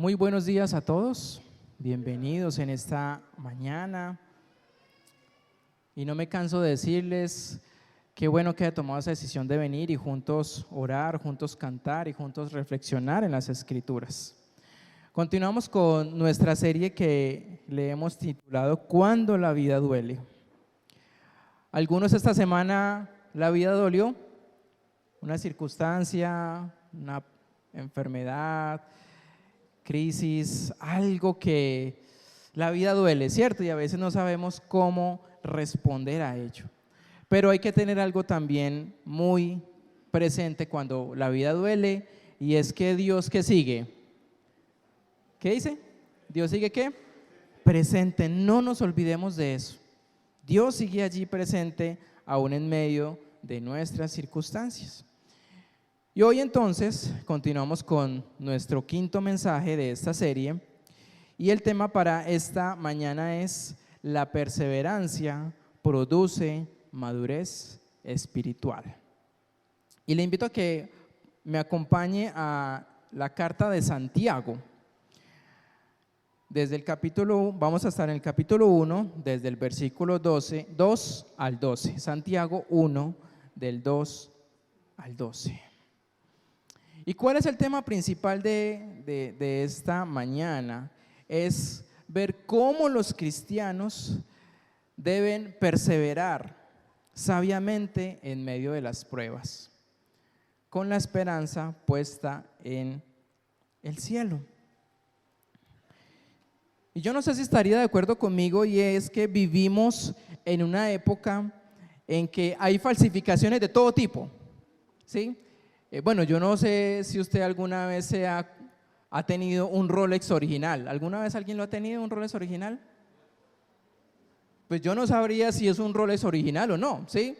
Muy buenos días a todos, bienvenidos en esta mañana. Y no me canso de decirles qué bueno que he tomado esa decisión de venir y juntos orar, juntos cantar y juntos reflexionar en las Escrituras. Continuamos con nuestra serie que le hemos titulado ¿Cuándo la vida duele? Algunos esta semana la vida dolió, una circunstancia, una enfermedad, crisis, algo que la vida duele, ¿cierto? Y a veces no sabemos cómo responder a ello. Pero hay que tener algo también muy presente cuando la vida duele, y es que Dios, ¿qué sigue? ¿Qué dice? Dios sigue ¿qué? Presente. No nos olvidemos de eso. Dios sigue allí presente aún en medio de nuestras circunstancias. Y hoy entonces continuamos con nuestro quinto mensaje de esta serie, y el tema para esta mañana es: la perseverancia produce madurez espiritual. Y le invito a que me acompañe a la carta de Santiago. Desde el capítulo, vamos a estar en el capítulo 1, desde el versículo 2 al 12. Santiago 1, del 2 al 12. ¿Y cuál es el tema principal de esta mañana? Es ver cómo los cristianos deben perseverar sabiamente en medio de las pruebas, con la esperanza puesta en el cielo. Y yo no sé si estaría de acuerdo conmigo, y es que vivimos en una época en que hay falsificaciones de todo tipo, ¿sí? Bueno, yo no sé si usted alguna vez ha tenido un Rolex original. ¿Alguna vez alguien lo ha tenido, un Rolex original? Pues yo no sabría si es un Rolex original o no, ¿sí?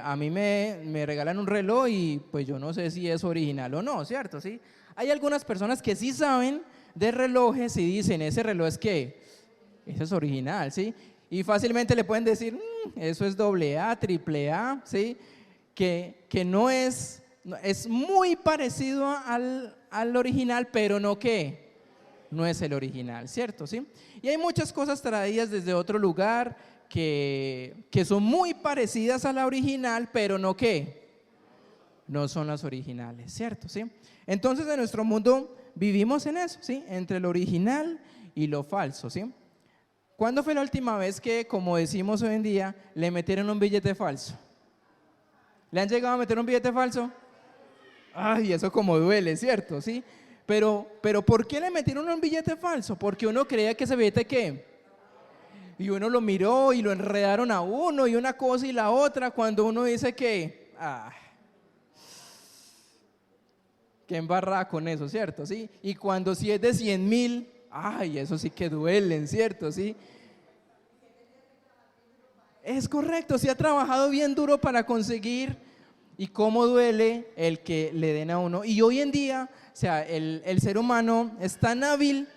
A mí me regalan un reloj y pues yo no sé si es original o no, ¿cierto? ¿Sí? Hay algunas personas que sí saben de relojes y dicen, ese reloj es ¿qué? Ese es original, ¿sí? Y fácilmente le pueden decir, eso es AA, AAA, ¿sí? Que no es muy parecido al original, pero no ¿qué? No es el original, ¿cierto? ¿Sí? Y hay muchas cosas traídas desde otro lugar que son muy parecidas a la original, pero no ¿qué? No son las originales, ¿cierto? ¿Sí? Entonces en nuestro mundo vivimos en eso, ¿sí? Entre lo original y lo falso, ¿sí? ¿Cuándo fue la última vez que, como decimos hoy en día, le metieron un billete falso? ¿Le han llegado a meter un billete falso? Ay, eso como duele, ¿cierto? ¿Sí? Pero ¿por qué le metieron un billete falso? Porque uno creía que ese billete ¿qué? Y uno lo miró y lo enredaron a uno y una cosa y la otra, cuando uno dice que qué embarrada con eso, ¿cierto? ¿Sí? Y cuando si es de 100,000, ay, eso sí que duelen, ¿cierto? ¿Sí? Es correcto, sí ha trabajado bien duro para conseguir, y cómo duele el que le den a uno. Y hoy en día, o sea, el ser humano es tan hábil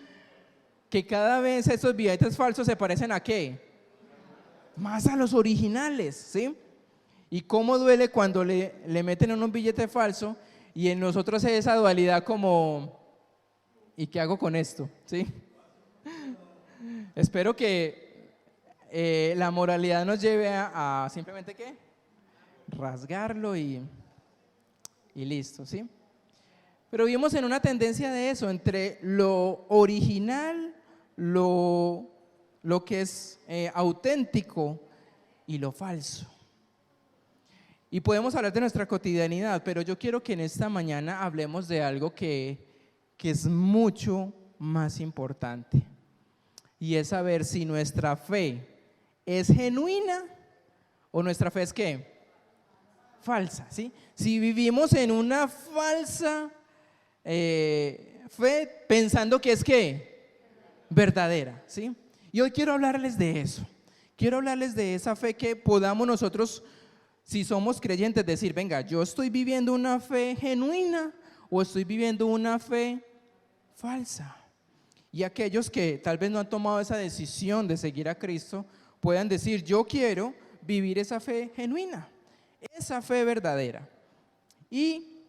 que cada vez esos billetes falsos se parecen ¿a qué? Más a los originales, ¿sí? Y cómo duele cuando le meten en un billete falso y en nosotros hay esa dualidad como, ¿y qué hago con esto? ¿Sí? Espero que la moralidad nos lleve a simplemente ¿qué? Rasgarlo y listo, ¿sí? Pero vivimos en una tendencia de eso, entre lo original, lo que es auténtico y lo falso. Y podemos hablar de nuestra cotidianidad, pero yo quiero que en esta mañana hablemos de algo que es mucho más importante, y es saber si nuestra fe es genuina o nuestra fe es ¿qué? Falsa, ¿sí? Si vivimos en una falsa fe, pensando que es ¿qué? Verdadera, ¿sí? Y hoy quiero hablarles de eso. Quiero hablarles de esa fe que podamos nosotros, si somos creyentes, decir, venga, yo estoy viviendo una fe genuina o estoy viviendo una fe falsa. Y aquellos que tal vez no han tomado esa decisión de seguir a Cristo puedan decir, yo quiero vivir esa fe genuina, esa fe verdadera. ¿Y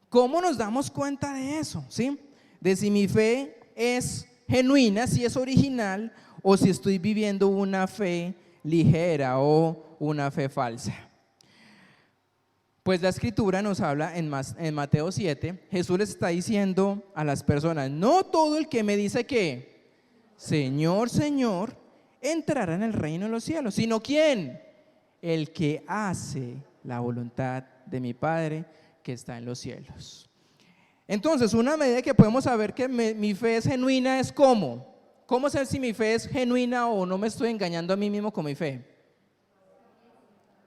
cómo nos damos cuenta de eso? ¿Sí? de si mi fe es genuina, si es original, o si estoy viviendo una fe ligera o una fe falsa. Pues la escritura nos habla en Mateo 7, Jesús les está diciendo a las personas: no todo el que me dice que Señor, Señor, entrará en el reino de los cielos, sino ¿quién? El que hace la voluntad de mi Padre que está en los cielos. Entonces, una medida que podemos saber que mi fe es genuina es ¿cómo? ¿Cómo saber si mi fe es genuina o no me estoy engañando a mí mismo con mi fe?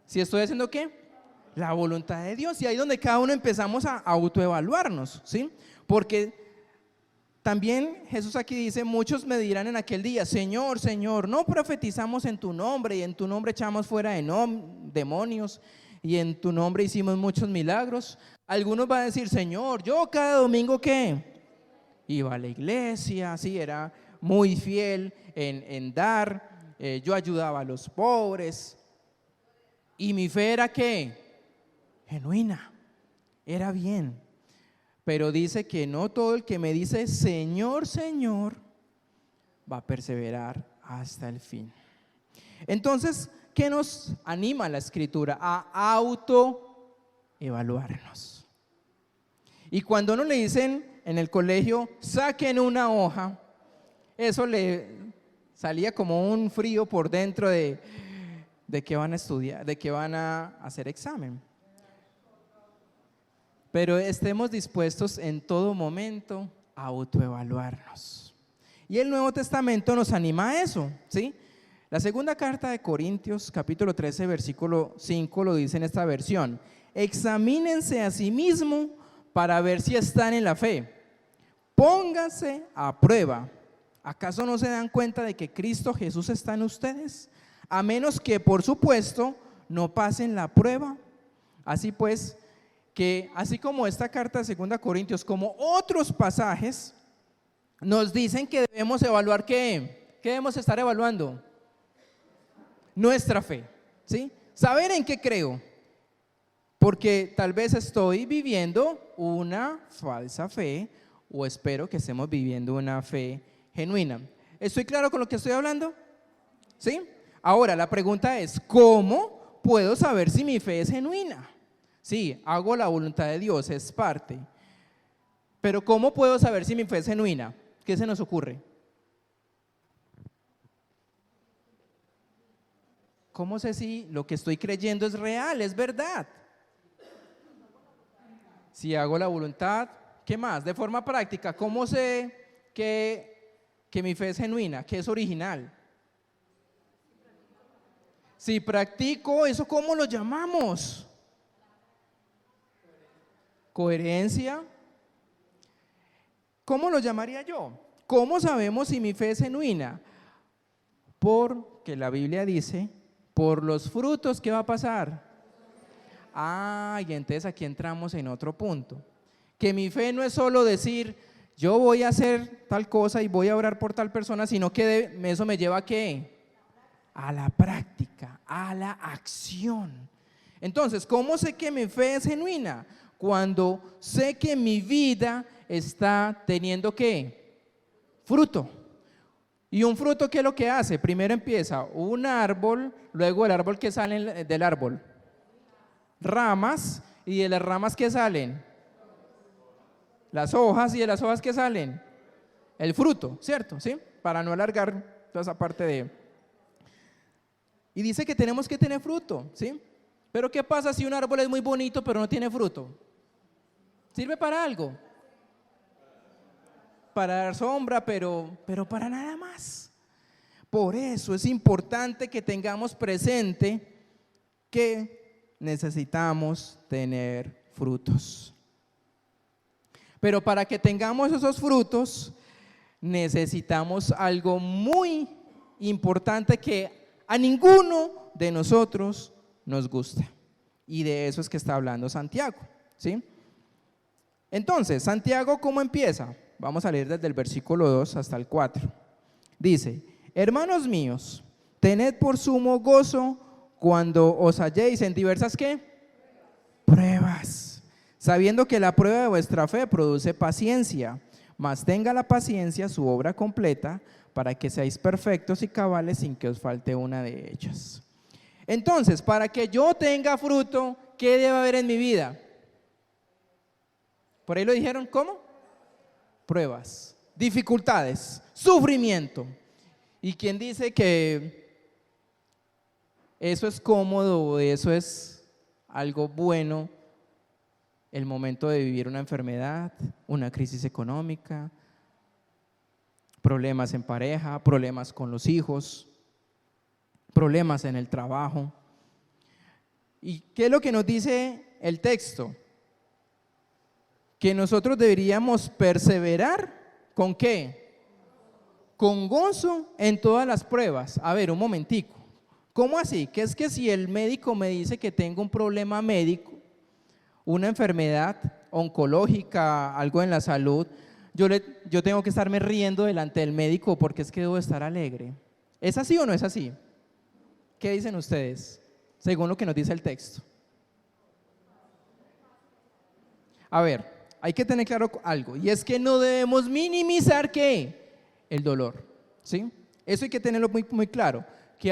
¿Si estoy haciendo qué? La voluntad de Dios. Y ahí es donde cada uno empezamos a autoevaluarnos, ¿sí? Porque también Jesús aquí dice: muchos me dirán en aquel día, Señor, Señor, no profetizamos en tu nombre, y en tu nombre echamos fuera demonios, y en tu nombre hicimos muchos milagros. Algunos van a decir: Señor, yo cada domingo ¿qué? Iba a la iglesia, sí, era muy fiel en dar, yo ayudaba a los pobres, y mi fe era ¿qué? Genuina, era bien. Pero dice que no todo el que me dice Señor, Señor va a perseverar hasta el fin. Entonces, ¿qué nos anima la escritura? A autoevaluarnos. Y cuando uno le dicen en el colegio, saquen una hoja, eso le salía como un frío por dentro de que van a estudiar, de que van a hacer examen. Pero estemos dispuestos en todo momento a autoevaluarnos. Y el Nuevo Testamento nos anima a eso, ¿sí? La segunda carta de Corintios, capítulo 13, versículo 5, lo dice en esta versión: examínense a sí mismos para ver si están en la fe. Pónganse a prueba. ¿Acaso no se dan cuenta de que Cristo Jesús está en ustedes? A menos que, por supuesto, no pasen la prueba. Así pues, que así como esta carta de 2 Corintios, como otros pasajes, nos dicen que debemos evaluar ¿qué? ¿Qué debemos estar evaluando? Nuestra fe, ¿sí? Saber en qué creo, porque tal vez estoy viviendo una falsa fe, o espero que estemos viviendo una fe genuina. ¿Estoy claro con lo que estoy hablando? ¿Sí? Ahora la pregunta es: ¿cómo puedo saber si mi fe es genuina? Sí, hago la voluntad de Dios, es parte. Pero ¿cómo puedo saber si mi fe es genuina? ¿Qué se nos ocurre? ¿Cómo sé si lo que estoy creyendo es real, es verdad? Si hago la voluntad, ¿qué más? De forma práctica, ¿cómo sé que mi fe es genuina, que es original? Si practico, ¿eso cómo lo llamamos? Coherencia. ¿Cómo lo llamaría yo? ¿Cómo sabemos si mi fe es genuina? Porque la Biblia dice: por los frutos, ¿qué va a pasar? Y entonces aquí entramos en otro punto. Que mi fe no es solo decir, yo voy a hacer tal cosa y voy a orar por tal persona, sino que eso me lleva ¿a qué? A la práctica, a la acción. Entonces, ¿cómo sé que mi fe es genuina? Cuando sé que mi vida está teniendo ¿qué? Fruto. ¿Y un fruto qué es lo que hace? Primero empieza un árbol, luego el árbol que sale del árbol, ramas, y de las ramas ¿qué salen? Las hojas, y de las hojas ¿qué salen? El fruto, ¿cierto? ¿Sí? Para no alargar toda esa parte de... Y dice que tenemos que tener fruto, ¿sí? Pero ¿qué pasa si un árbol es muy bonito pero no tiene fruto? ¿Sirve para algo? Para dar sombra, pero para nada más. Por eso es importante que tengamos presente que necesitamos tener frutos. Pero para que tengamos esos frutos, necesitamos algo muy importante que a ninguno de nosotros nos gusta. Y de eso es que está hablando Santiago, ¿sí? Entonces, Santiago, ¿cómo empieza? Vamos a leer desde el versículo 2 hasta el 4. Dice: hermanos míos, tened por sumo gozo cuando os halléis en diversas ¿qué? Pruebas, sabiendo que la prueba de vuestra fe produce paciencia. Mas tenga la paciencia su obra completa, para que seáis perfectos y cabales sin que os falte una de ellas. Entonces, para que yo tenga fruto, ¿qué debe haber en mi vida? Por ahí lo dijeron, ¿cómo? Pruebas, dificultades, sufrimiento. ¿Y quién dice que eso es cómodo, eso es algo bueno? El momento de vivir una enfermedad, una crisis económica, problemas en pareja, problemas con los hijos, problemas en el trabajo. ¿Y qué es lo que nos dice el texto? Que nosotros deberíamos perseverar, ¿con qué? Con gozo en todas las pruebas. A ver, un momentico. ¿Cómo así? Que es que si el médico me dice que tengo un problema médico, una enfermedad oncológica, algo en la salud, yo tengo que estarme riendo delante del médico porque es que debo estar alegre. ¿Es así o no es así? ¿Qué dicen ustedes, según lo que nos dice el texto? A ver, hay que tener claro algo, y es que no debemos minimizar ¿qué? El dolor, ¿sí? Eso hay que tenerlo muy, muy claro. Que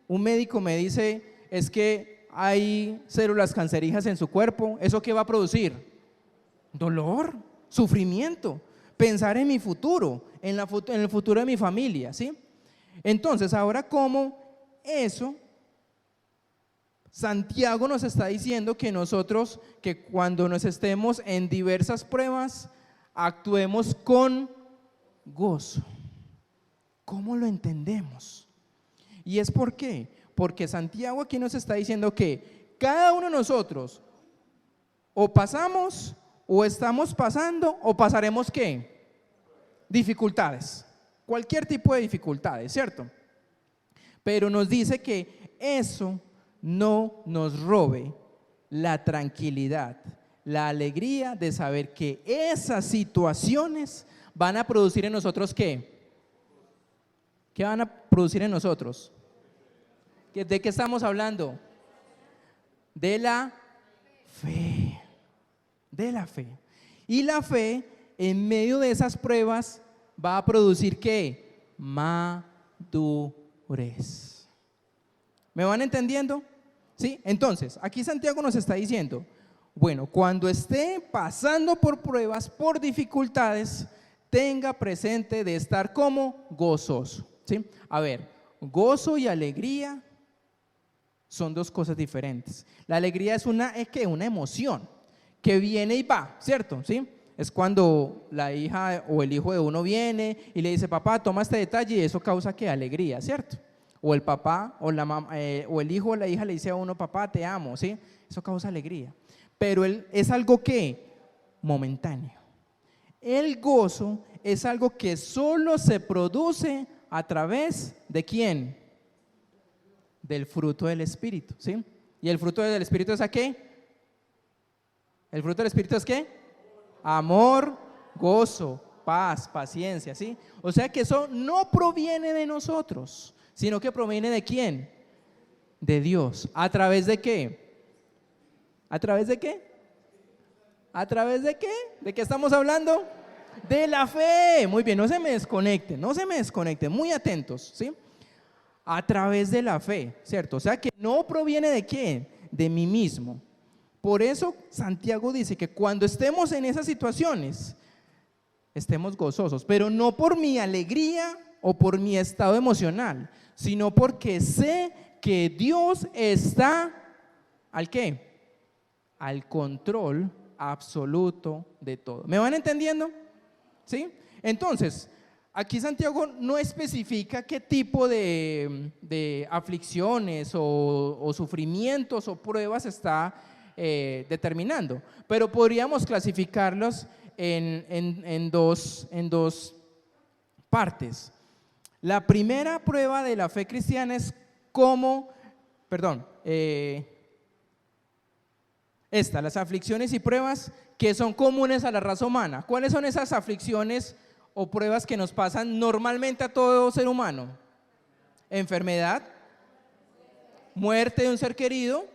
un médico me dice, es que hay células cancerígenas en su cuerpo, ¿eso qué va a producir? Dolor, sufrimiento, pensar en mi futuro, en el futuro de mi familia, ¿sí? Entonces, ahora ¿cómo eso? Santiago nos está diciendo que nosotros, que cuando nos estemos en diversas pruebas, actuemos con gozo. ¿Cómo lo entendemos? ¿Y es por qué? Porque Santiago aquí nos está diciendo que cada uno de nosotros o pasamos, o estamos pasando, o pasaremos ¿qué? Dificultades, cualquier tipo de dificultades, ¿cierto? Pero nos dice que eso no nos robe la tranquilidad, la alegría de saber que esas situaciones van a producir en nosotros ¿qué? ¿Qué van a producir en nosotros? ¿De qué estamos hablando? De la fe, de la fe. Y la fe, en medio de esas pruebas, va a producir ¿qué? Madurez. ¿Me van entendiendo? ¿Sí? Entonces, aquí Santiago nos está diciendo, bueno, cuando esté pasando por pruebas, por dificultades, tenga presente de estar como gozoso, ¿sí? A ver, gozo y alegría son dos cosas diferentes. La alegría es una emoción que viene y va, ¿cierto? ¿Sí? Es cuando la hija o el hijo de uno viene y le dice, papá, toma este detalle, y eso causa ¿qué? Alegría, ¿cierto? O el papá o la mamá, o el hijo o la hija le dice a uno, papá, te amo, ¿sí? Eso causa alegría. Pero es algo que momentáneo. El gozo es algo que solo se produce a través de ¿quién? Del fruto del Espíritu, ¿sí? ¿Y el fruto del Espíritu es a qué? ¿El fruto del Espíritu es qué? Amor, gozo, paz, paciencia, ¿sí? O sea que eso no proviene de nosotros, sino que proviene ¿de quién? De Dios. ¿A través de qué? ¿A través de qué? ¿A través de qué? ¿De qué estamos hablando? De la fe. Muy bien, no se me desconecten, muy atentos, ¿sí? A través de la fe, ¿cierto? O sea que no proviene ¿de quién? De mí mismo. Por eso Santiago dice que cuando estemos en esas situaciones, estemos gozosos, pero no por mi alegría o por mi estado emocional, sino porque sé que Dios está ¿al qué? Al control absoluto de todo. ¿Me van entendiendo? ¿Sí? Entonces, aquí Santiago no especifica qué tipo de aflicciones o sufrimientos o pruebas está determinando, pero podríamos clasificarlos en dos partes. La primera prueba de la fe cristiana es las aflicciones y pruebas que son comunes a la raza humana. ¿Cuáles son esas aflicciones o pruebas que nos pasan normalmente a todo ser humano? Enfermedad, muerte de un ser querido,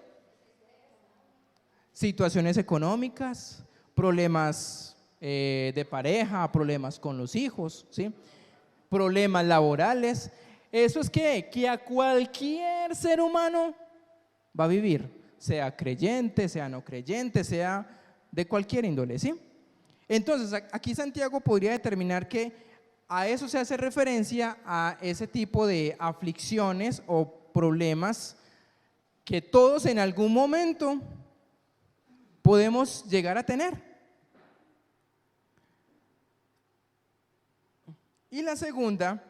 situaciones económicas, problemas de pareja, problemas con los hijos, ¿sí? Problemas laborales. Eso es que a cualquier ser humano va a vivir, sea creyente, sea no creyente, sea de cualquier índole, ¿sí? Entonces, aquí Santiago podría determinar que a eso se hace referencia a ese tipo de aflicciones o problemas que todos en algún momento podemos llegar a tener. Y la segunda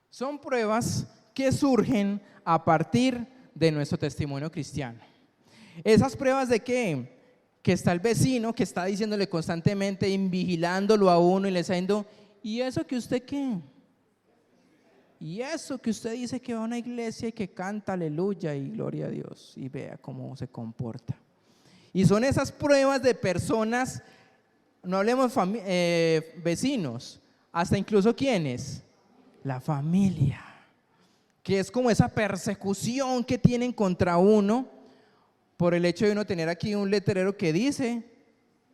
son pruebas que surgen a partir de nuestro testimonio cristiano. Esas pruebas de qué? Que está el vecino que está diciéndole constantemente, vigilándolo a uno y le está diciendo, ¿y eso que usted qué? Y eso que usted dice que va a una iglesia y que canta aleluya y gloria a Dios, y vea cómo se comporta. Y son esas pruebas de personas, no hablemos vecinos, hasta incluso ¿quiénes? La familia, que es como esa persecución que tienen contra uno por el hecho de uno tener aquí un letrero que dice,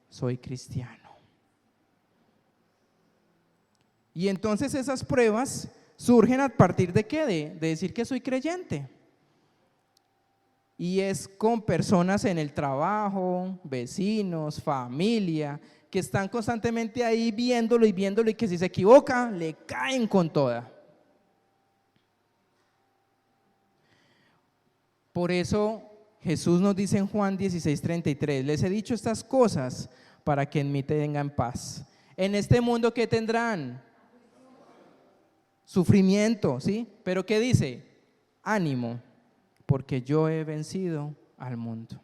soy cristiano. Y entonces esas pruebas surgen a partir de ¿qué? De decir que soy creyente. Y es con personas en el trabajo, vecinos, familia, que están constantemente ahí viéndolo y que si se equivoca, le caen con toda. Por eso Jesús nos dice en Juan 16:33, les he dicho estas cosas para que en mí tengan paz. En este mundo, ¿qué tendrán? Sufrimiento, ¿sí? Pero ¿qué dice? Ánimo, porque yo he vencido al mundo.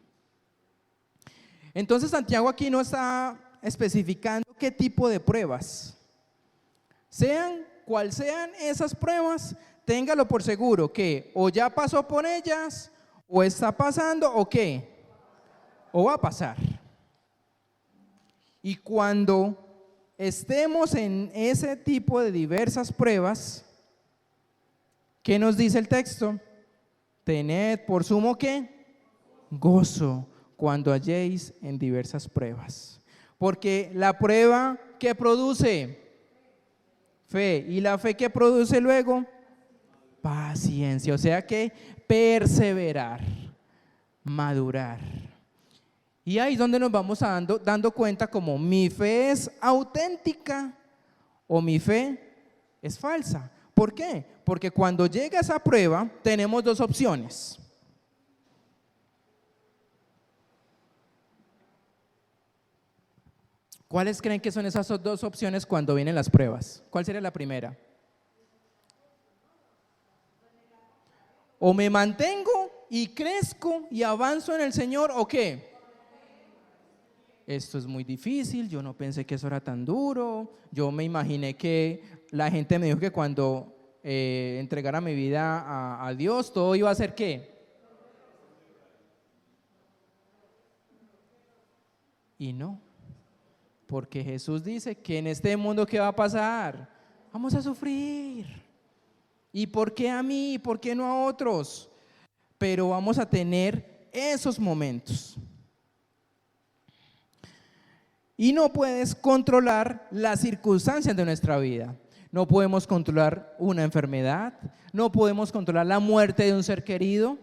Entonces Santiago aquí no está especificando qué tipo de pruebas. Sean cual sean esas pruebas, téngalo por seguro que o ya pasó por ellas, o está pasando, o qué, o va a pasar. Y cuando estemos en ese tipo de diversas pruebas, ¿qué nos dice el texto? Tened por sumo ¿qué? Gozo cuando halléis en diversas pruebas. Porque la prueba ¿qué produce? Fe. ¿Y la fe qué produce luego? Paciencia. O sea que perseverar, madurar. Y ahí es donde nos vamos dando cuenta como mi fe es auténtica o mi fe es falsa. ¿Por qué? Porque cuando llega esa prueba tenemos dos opciones. ¿Cuáles creen que son esas dos opciones cuando vienen las pruebas? ¿Cuál sería la primera? O me mantengo y crezco y avanzo en el Señor, ¿o qué? Esto es muy difícil, yo no pensé que eso era tan duro, yo me imaginé que la gente me dijo que cuando entregara mi vida a Dios, todo iba a ser ¿qué? Y no, porque Jesús dice que en este mundo ¿qué va a pasar? Vamos a sufrir. ¿Y por qué a mí? ¿Por qué no a otros? Pero vamos a tener esos momentos. Y no puedes controlar las circunstancias de nuestra vida. No podemos controlar una enfermedad, no podemos controlar la muerte de un ser querido,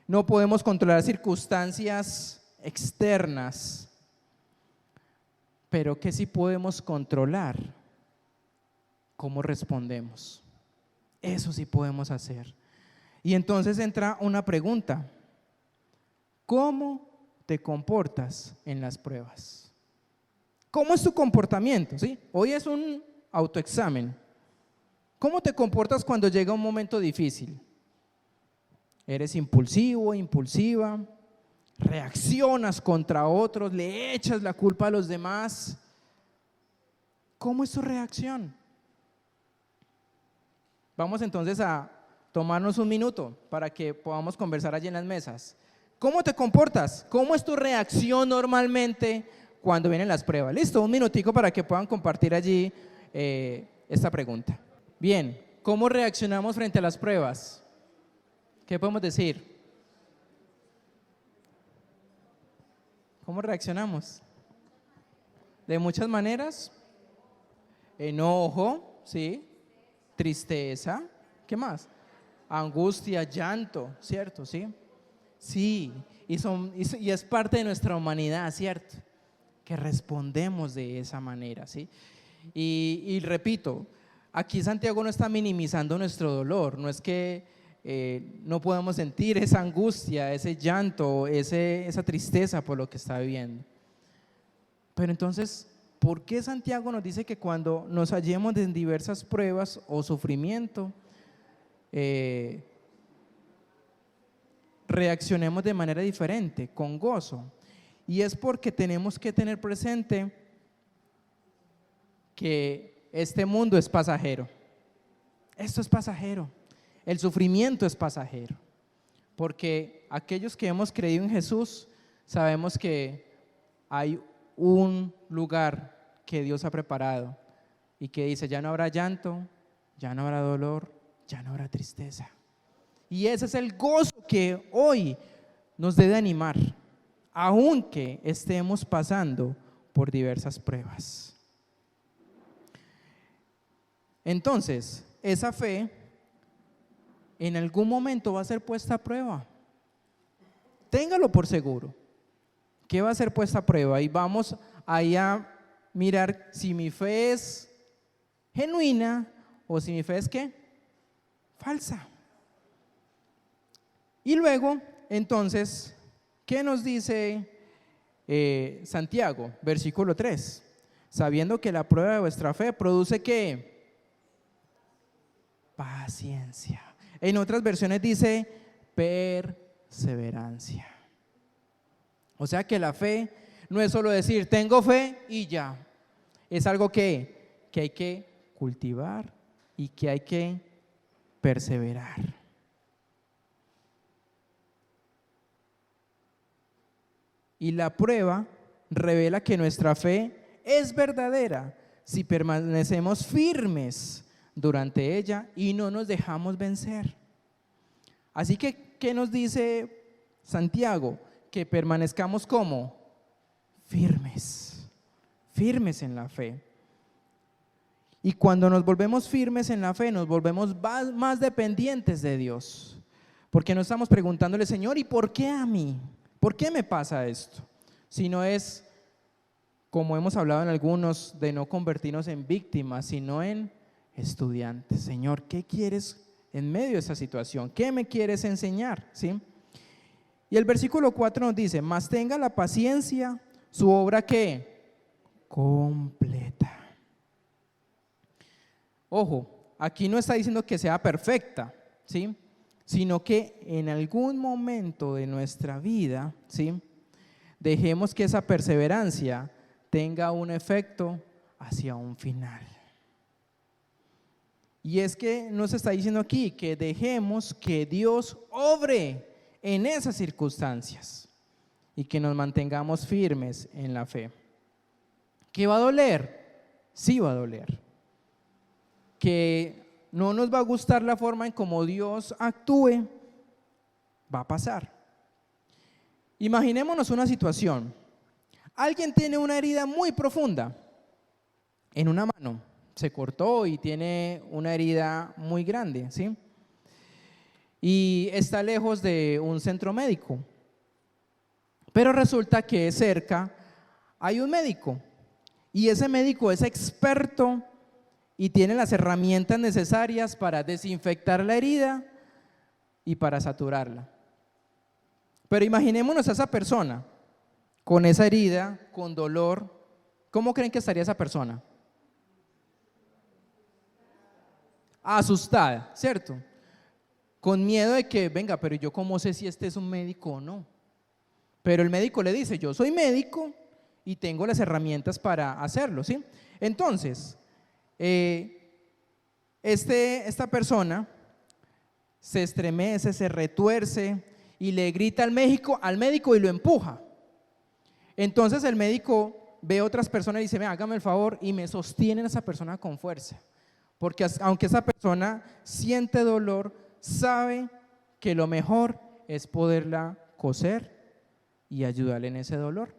no podemos controlar circunstancias externas. Pero ¿qué sí podemos controlar? ¿Cómo respondemos? Eso sí podemos hacer. Y entonces entra una pregunta: ¿cómo te comportas en las pruebas? ¿Cómo es tu comportamiento? ¿Sí? Hoy es un autoexamen. ¿Cómo te comportas cuando llega un momento difícil? ¿Eres impulsivo, impulsiva? ¿Reaccionas contra otros? ¿Le echas la culpa a los demás? ¿Cómo es tu reacción? Vamos entonces a tomarnos un minuto para que podamos conversar allí en las mesas. ¿Cómo te comportas? ¿Cómo es tu reacción normalmente cuando vienen las pruebas? Listo, un minutico para que puedan compartir allí esta pregunta. Bien, ¿cómo reaccionamos frente a las pruebas? ¿Qué podemos decir? ¿Cómo reaccionamos? De muchas maneras, enojo, ¿sí? Tristeza, ¿qué más? Angustia, llanto, ¿cierto? ¿Sí? Sí, y es parte de nuestra humanidad, ¿cierto? Que respondemos de esa manera, ¿sí? Y repito, aquí Santiago no está minimizando nuestro dolor, no es que no podemos sentir esa angustia, ese llanto, esa tristeza por lo que está viviendo. Pero entonces, ¿por qué Santiago nos dice que cuando nos hallemos en diversas pruebas o sufrimiento, reaccionemos de manera diferente, con gozo? Y es porque tenemos que tener presente que este mundo es pasajero. Esto es pasajero. El sufrimiento es pasajero. Porque aquellos que hemos creído en Jesús sabemos que hay un lugar que Dios ha preparado y que dice: ya no habrá llanto, ya no habrá dolor, ya no habrá tristeza. Y ese es el gozo que hoy nos debe animar, aunque estemos pasando por diversas pruebas. Entonces, esa fe en algún momento va a ser puesta a prueba. Téngalo por seguro que va a ser puesta a prueba, y vamos ahí a mirar si mi fe es genuina o si mi fe es ¿qué? Falsa. Y luego, entonces, ¿qué nos dice Santiago? Versículo 3. Sabiendo que la prueba de vuestra fe produce ¿qué? Paciencia. En otras versiones dice perseverancia. O sea que la fe no es solo decir tengo fe y ya. Es algo que hay que cultivar y que hay que perseverar. Y la prueba revela que nuestra fe es verdadera si permanecemos firmes durante ella y no nos dejamos vencer. Así que, ¿qué nos dice Santiago? Que permanezcamos como firmes, firmes en la fe. Y cuando nos volvemos firmes en la fe, nos volvemos más dependientes de Dios, porque no estamos preguntándole: Señor, ¿y por qué a mí? ¿Por qué me pasa esto? Sino es, como hemos hablado en algunos, de no convertirnos en víctimas, sino en estudiantes. Señor, ¿qué quieres en medio de esta situación? ¿Qué me quieres enseñar? ¿Sí? Y el versículo 4 nos dice: mas tenga la paciencia su obra ¿qué? Completa. Ojo, aquí no está diciendo que sea perfecta, ¿sí? Sino que en algún momento de nuestra vida, ¿sí?, dejemos que esa perseverancia tenga un efecto hacia un final. Y es que nos está diciendo aquí que dejemos que Dios obre en esas circunstancias y que nos mantengamos firmes en la fe. ¿Que va a doler? Sí va a doler. ¿Que no nos va a gustar la forma en cómo Dios actúe? Va a pasar. Imaginémonos una situación. Alguien tiene una herida muy profunda en una mano, se cortó y tiene una herida muy grande, ¿sí? Y está lejos de un centro médico, pero resulta que cerca hay un médico, y ese médico es experto y tiene las herramientas necesarias para desinfectar la herida y para saturarla. Pero imaginémonos a esa persona con esa herida, con dolor. ¿Cómo creen que estaría esa persona? Asustada, ¿cierto? Con miedo de que, venga, pero yo cómo sé si este es un médico o no. Pero el médico le dice: yo soy médico y tengo las herramientas para hacerlo, ¿sí? Entonces, esta persona se estremece, se retuerce y le grita al médico y lo empuja. Entonces el médico ve a otras personas y dice: hágame el favor, y me sostienen a esa persona con fuerza, porque aunque esa persona siente dolor, sabe que lo mejor es poderla coser y ayudarle en ese dolor.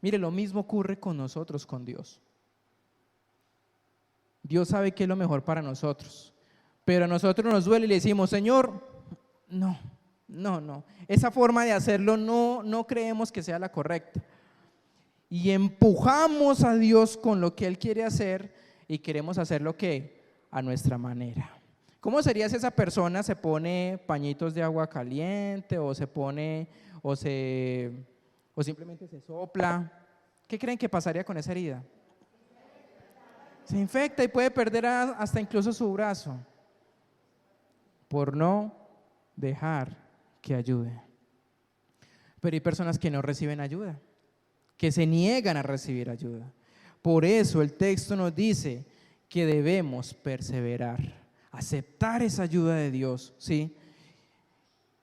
Mire, lo mismo ocurre con nosotros, con Dios. Dios sabe qué es lo mejor para nosotros, pero a nosotros nos duele y le decimos, Señor, no, no, no, esa forma de hacerlo no creemos que sea la correcta. Y empujamos a Dios con lo que Él quiere hacer y queremos hacerlo ¿qué? A nuestra manera. ¿Cómo sería si esa persona se pone pañitos de agua caliente o se pone o simplemente se sopla? ¿Qué creen que pasaría con esa herida? Se infecta y puede perder hasta incluso su brazo por no dejar que ayude. Pero hay personas que no reciben ayuda, que se niegan a recibir ayuda. Por eso el texto nos dice que debemos perseverar, aceptar esa ayuda de Dios, ¿sí?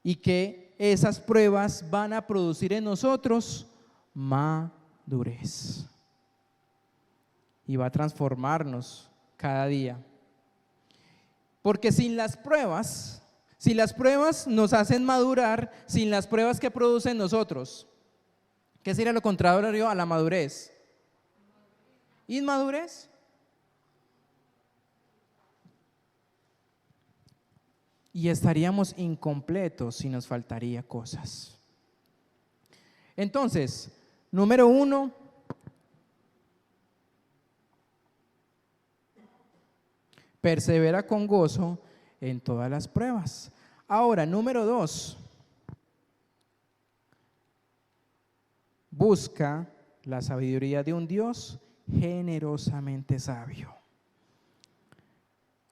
Y que esas pruebas van a producir en nosotros madurez. Y va a transformarnos cada día. Porque sin las pruebas, si las pruebas nos hacen madurar, sin las pruebas que producen nosotros, ¿qué sería lo contrario a la madurez? Inmadurez. Y estaríamos incompletos si nos faltaría cosas. Entonces, número 1, persevera con gozo en todas las pruebas. Ahora, número 2, busca la sabiduría de un Dios generosamente sabio.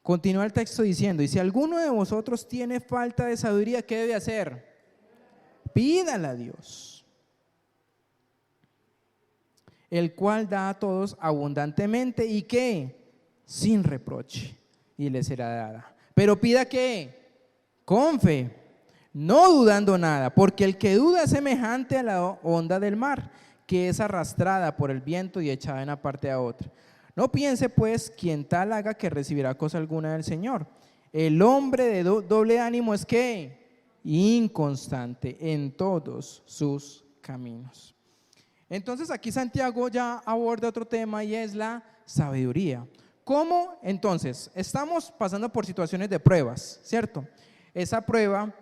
Continúa el texto diciendo, y si alguno de vosotros tiene falta de sabiduría, ¿qué debe hacer? Pídala a Dios, el cual da a todos abundantemente y ¿qué? Sin reproche, y le será dada. Pero pida ¿qué? Con fe, no dudando nada, porque el que duda es semejante a la onda del mar, que es arrastrada por el viento y echada de una parte a otra. No piense pues quien tal haga que recibirá cosa alguna del Señor. El hombre de doble ánimo es ¿qué? Inconstante en todos sus caminos. Entonces aquí Santiago ya aborda otro tema y es la sabiduría. ¿Cómo? Entonces, estamos pasando por situaciones de pruebas, ¿cierto? Esa prueba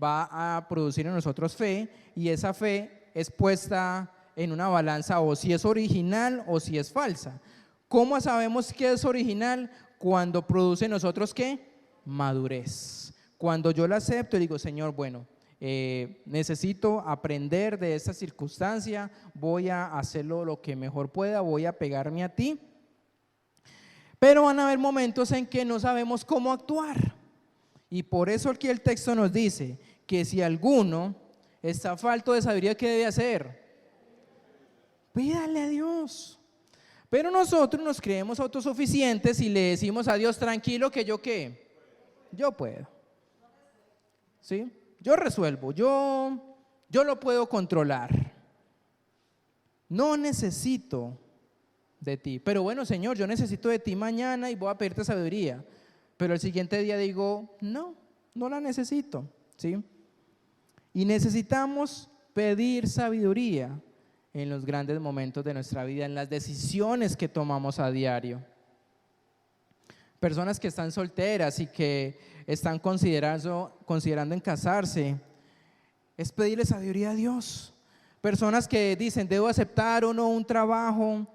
va a producir en nosotros fe y esa fe es puesta en una balanza o si es original o si es falsa. ¿Cómo sabemos que es original? Cuando produce en nosotros ¿qué? Madurez. Cuando yo la acepto y digo, Señor, bueno, necesito aprender de esta circunstancia, voy a hacerlo lo que mejor pueda, voy a pegarme a ti. Pero van a haber momentos en que no sabemos cómo actuar. Y por eso aquí el texto nos dice que si alguno está falto de sabiduría, ¿qué debe hacer? Pídale a Dios. Pero nosotros nos creemos autosuficientes y le decimos a Dios, tranquilo que yo ¿qué? Yo puedo. ¿Sí? Yo resuelvo, yo lo puedo controlar. No necesito de ti. Pero bueno, Señor, yo necesito de ti mañana y voy a pedirte sabiduría. Pero el siguiente día digo, no la necesito, ¿sí? Y necesitamos pedir sabiduría en los grandes momentos de nuestra vida, en las decisiones que tomamos a diario. Personas que están solteras y que están considerando en casarse, es pedirle sabiduría a Dios. Personas que dicen, ¿debo aceptar o no un trabajo?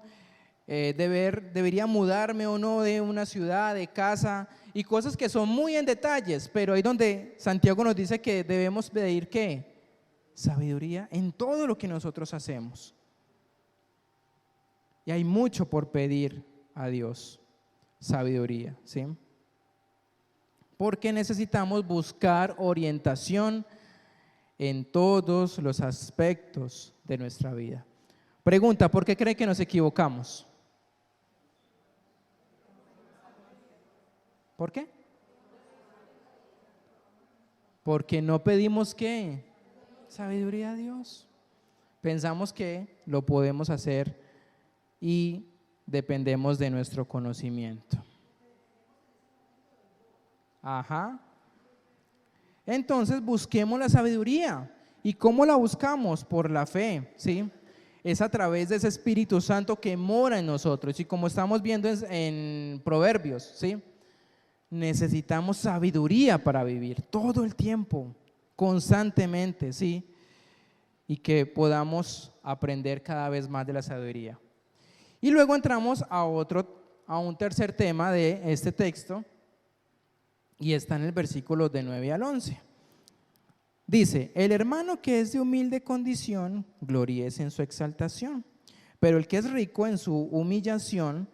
¿Debería mudarme o no de una ciudad, de casa? Y cosas que son muy en detalles, pero ahí donde Santiago nos dice que debemos pedir ¿qué? Sabiduría en todo lo que nosotros hacemos. Y hay mucho por pedir a Dios, sabiduría, ¿sí? Porque necesitamos buscar orientación en todos los aspectos de nuestra vida. Pregunta, ¿por qué cree que nos equivocamos? ¿Por qué? Porque no pedimos ¿qué? Sabiduría a Dios. Pensamos que lo podemos hacer y dependemos de nuestro conocimiento. Ajá. Entonces busquemos la sabiduría. ¿Y cómo la buscamos? Por la fe, ¿sí? es a través de ese Espíritu Santo que mora en nosotros. Y como estamos viendo en Proverbios, ¿sí? Necesitamos sabiduría para vivir todo el tiempo, constantemente, ¿sí? Y que podamos aprender cada vez más de la sabiduría. Y luego entramos a un tercer tema de este texto, y está en el versículo de 9 al 11. Dice: el hermano que es de humilde condición, gloríese en su exaltación, pero el que es rico en su humillación,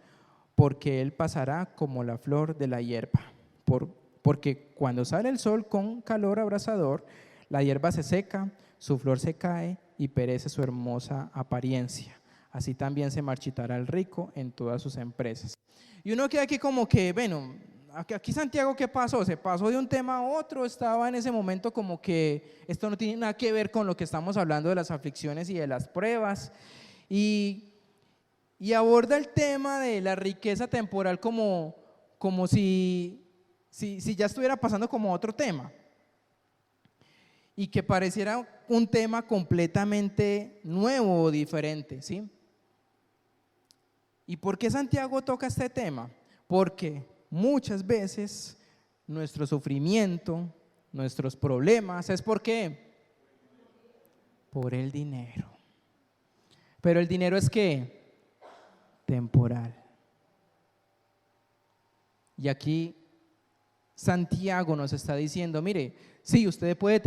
porque él pasará como la flor de la hierba. Porque cuando sale el sol con calor abrasador, la hierba se seca, su flor se cae y perece su hermosa apariencia. Así también se marchitará el rico en todas sus empresas. Y uno queda aquí como que, bueno, aquí Santiago, ¿qué pasó? Se pasó de un tema a otro, estaba en ese momento como que esto no tiene nada que ver con lo que estamos hablando de las aflicciones y de las pruebas. Y aborda el tema de la riqueza temporal como si ya estuviera pasando como otro tema. Y que pareciera un tema completamente nuevo o diferente, ¿sí? ¿Y por qué Santiago toca este tema? Porque muchas veces nuestro sufrimiento, nuestros problemas, ¿es por qué? Por el dinero. Pero el dinero es ¿qué? Temporal. Y aquí Santiago nos está diciendo, mire, sí, usted puede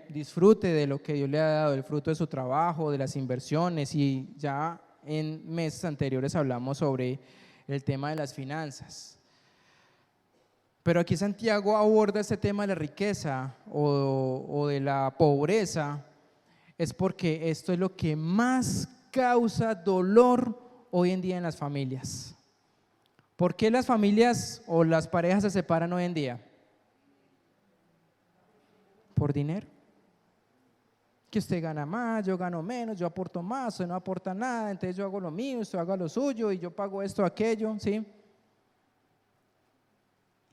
disfrute de lo que Dios le ha dado, el fruto de su trabajo, de las inversiones, y ya en meses anteriores hablamos sobre el tema de las finanzas. Pero aquí Santiago aborda este tema de la riqueza o de la pobreza, es porque esto es lo que más causa dolor hoy en día en las familias. ¿Por qué las familias o las parejas se separan hoy en día? Por dinero. Que usted gana más, yo gano menos, yo aporto más, usted no aporta nada, entonces yo hago lo mío, usted haga lo suyo y yo pago esto, aquello, ¿sí?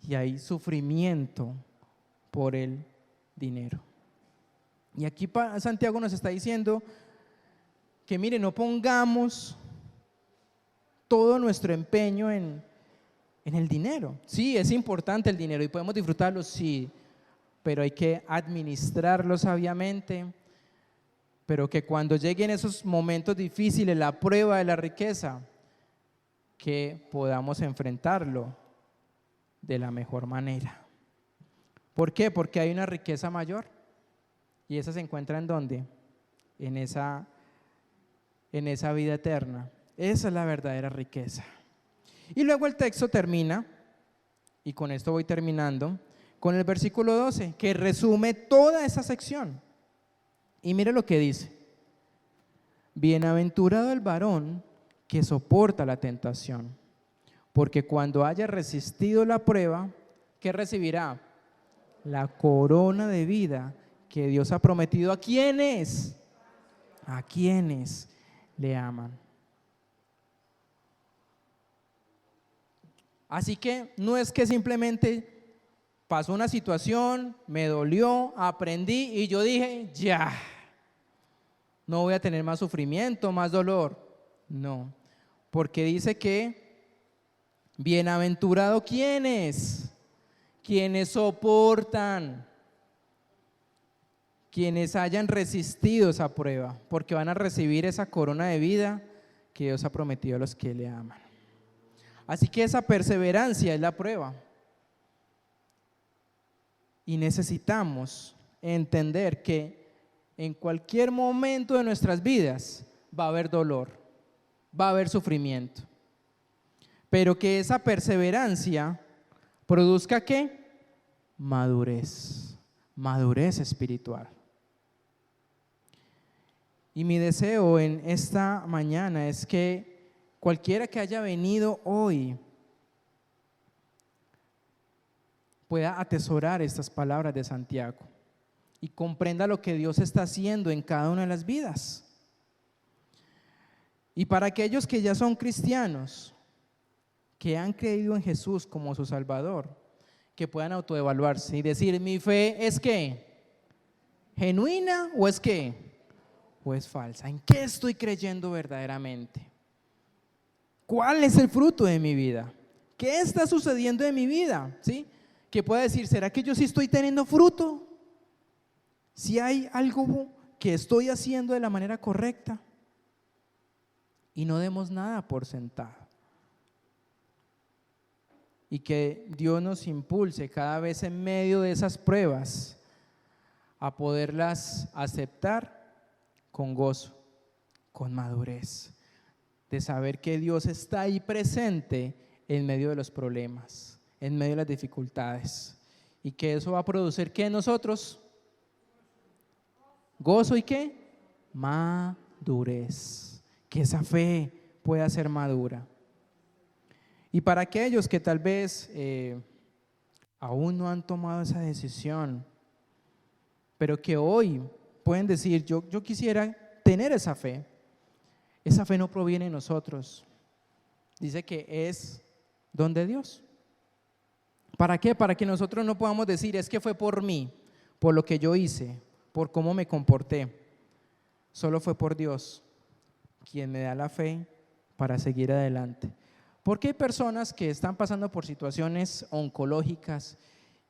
Y hay sufrimiento por el dinero. Y aquí Santiago nos está diciendo que mire, no pongamos todo nuestro empeño en el dinero. Sí, es importante el dinero y podemos disfrutarlo, sí, pero hay que administrarlo sabiamente, pero que cuando lleguen esos momentos difíciles, la prueba de la riqueza, que podamos enfrentarlo de la mejor manera. ¿Por qué? Porque hay una riqueza mayor, y esa se encuentra ¿en dónde? En esa vida eterna. Esa es la verdadera riqueza. Y luego el texto termina, y con esto voy terminando, con el versículo 12, que resume toda esa sección. Y mire lo que dice: bienaventurado el varón que soporta la tentación, porque cuando haya resistido la prueba, ¿qué recibirá? La corona de vida que Dios ha prometido. ¿A quiénes? A quienes le aman. Así que no es que simplemente pasó una situación, me dolió, aprendí y yo dije, ya, no voy a tener más sufrimiento, más dolor. No, porque dice que bienaventurado ¿quiénes? Quienes soportan, quienes hayan resistido esa prueba, porque van a recibir esa corona de vida que Dios ha prometido a los que le aman. Así que esa perseverancia es la prueba. Y necesitamos entender que en cualquier momento de nuestras vidas va a haber dolor, va a haber sufrimiento, pero que esa perseverancia produzca ¿qué? Madurez, madurez espiritual. Y mi deseo en esta mañana es que cualquiera que haya venido hoy pueda atesorar estas palabras de Santiago y comprenda lo que Dios está haciendo en cada una de las vidas. Y para aquellos que ya son cristianos, que han creído en Jesús como su Salvador, que puedan autoevaluarse y decir, ¿mi fe es qué? ¿Genuina o es qué? o es falsa? ¿En qué estoy creyendo verdaderamente? ¿Cuál es el fruto de mi vida? ¿Qué está sucediendo en mi vida? ¿Sí? Que pueda decir, ¿será que yo sí estoy teniendo fruto? Si hay algo que estoy haciendo de la manera correcta. Y no demos nada por sentado. Y que Dios nos impulse cada vez en medio de esas pruebas a poderlas aceptar con gozo, con madurez, de saber que Dios está ahí presente en medio de los problemas, en medio de las dificultades, y que eso va a producir ¿qué en nosotros? Gozo y ¿qué? Madurez, que esa fe pueda ser madura. Y para aquellos que tal vez aún no han tomado esa decisión, pero que hoy pueden decir, yo quisiera tener esa fe no proviene de nosotros. Dice que es don de Dios. ¿Para qué? Para que nosotros no podamos decir, es que fue por mí, por lo que yo hice, por cómo me comporté. Solo fue por Dios quien me da la fe para seguir adelante. Porque hay personas que están pasando por situaciones oncológicas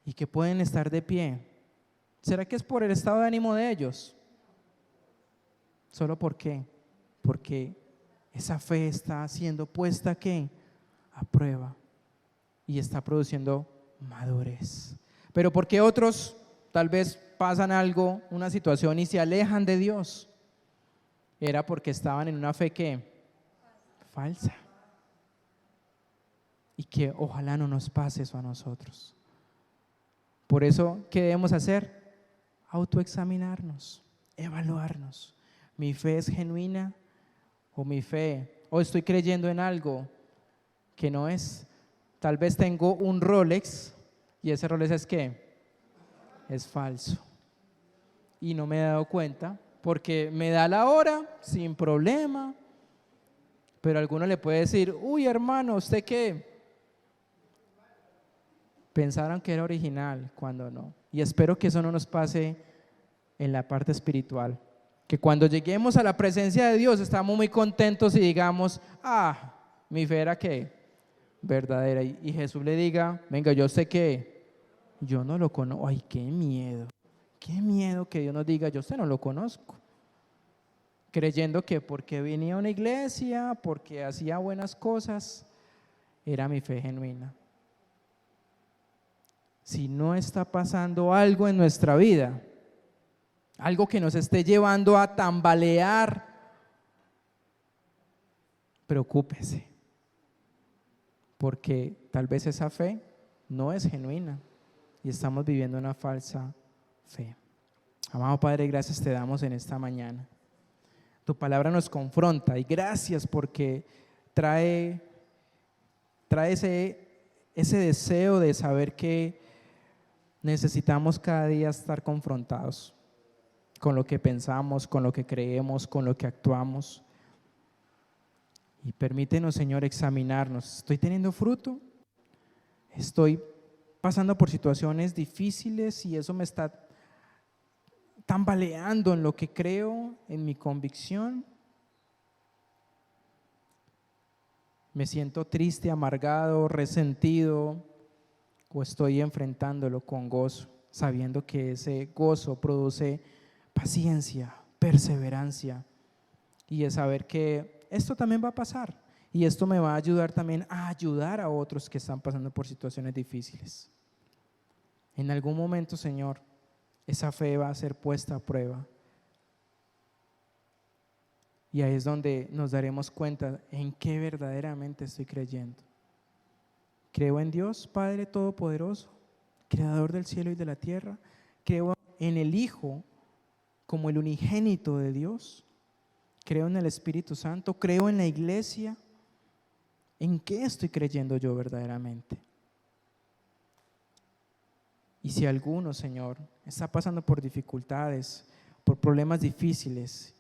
y que pueden estar de pie. ¿Será que es por el estado de ánimo de ellos? ¿Solo por qué? Porque esa fe está siendo puesta ¿qué? A prueba y está produciendo madurez. Pero porque otros tal vez pasan algo, una situación y se alejan de Dios, era porque estaban en una fe ¿qué? Falsa. Y que ojalá no nos pase eso a nosotros. Por eso, ¿qué debemos hacer? Autoexaminarnos, evaluarnos. ¿Mi fe es genuina? ¿O mi fe, o estoy creyendo en algo que no es? Tal vez tengo un Rolex y ese Rolex es ¿qué? Es falso. Y no me he dado cuenta porque me da la hora sin problema. Pero alguno le puede decir, uy hermano, ¿usted qué? Pensaron que era original cuando no. Y espero que eso no nos pase en la parte espiritual. Que cuando lleguemos a la presencia de Dios estamos muy contentos y digamos, mi fe era ¿qué? Verdadera. Y Jesús le diga, venga, yo sé que yo no lo conozco. Ay, qué miedo que Dios nos diga, yo usted no lo conozco. Creyendo que porque venía a una iglesia, porque hacía buenas cosas, era mi fe genuina. Si no está pasando algo en nuestra vida, algo que nos esté llevando a tambalear, preocúpese, porque tal vez esa fe no es genuina y estamos viviendo una falsa fe. Amado Padre, gracias te damos en esta mañana. Tu palabra nos confronta y gracias porque trae ese deseo de saber que necesitamos cada día estar confrontados con lo que pensamos, con lo que creemos, con lo que actuamos. Y permítenos, Señor, examinarnos. ¿Estoy teniendo fruto? ¿Estoy pasando por situaciones difíciles y eso me está tambaleando en lo que creo, en mi convicción? ¿Me siento triste, amargado, resentido? ¿O estoy enfrentándolo con gozo, sabiendo que ese gozo produce paciencia, perseverancia y es saber que esto también va a pasar y esto me va a ayudar también a ayudar a otros que están pasando por situaciones difíciles? En algún momento, Señor, esa fe va a ser puesta a prueba y ahí es donde nos daremos cuenta en qué verdaderamente estoy creyendo. Creo en Dios Padre Todopoderoso, Creador del cielo y de la tierra. Creo en el Hijo como el unigénito de Dios. Creo en el Espíritu Santo. Creo en la iglesia. ¿En qué estoy creyendo yo verdaderamente? Y si alguno, Señor, está pasando por dificultades, por problemas difíciles,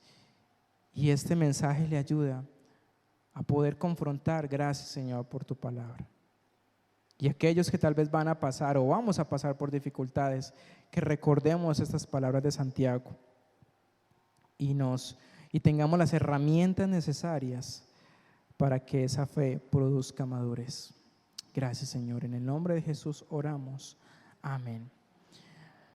y este mensaje le ayuda a poder confrontar, gracias, Señor, por tu palabra. Y aquellos que tal vez van a pasar o vamos a pasar por dificultades, que recordemos estas palabras de Santiago y tengamos las herramientas necesarias para que esa fe produzca madurez. Gracias, Señor. En el nombre de Jesús oramos. Amén.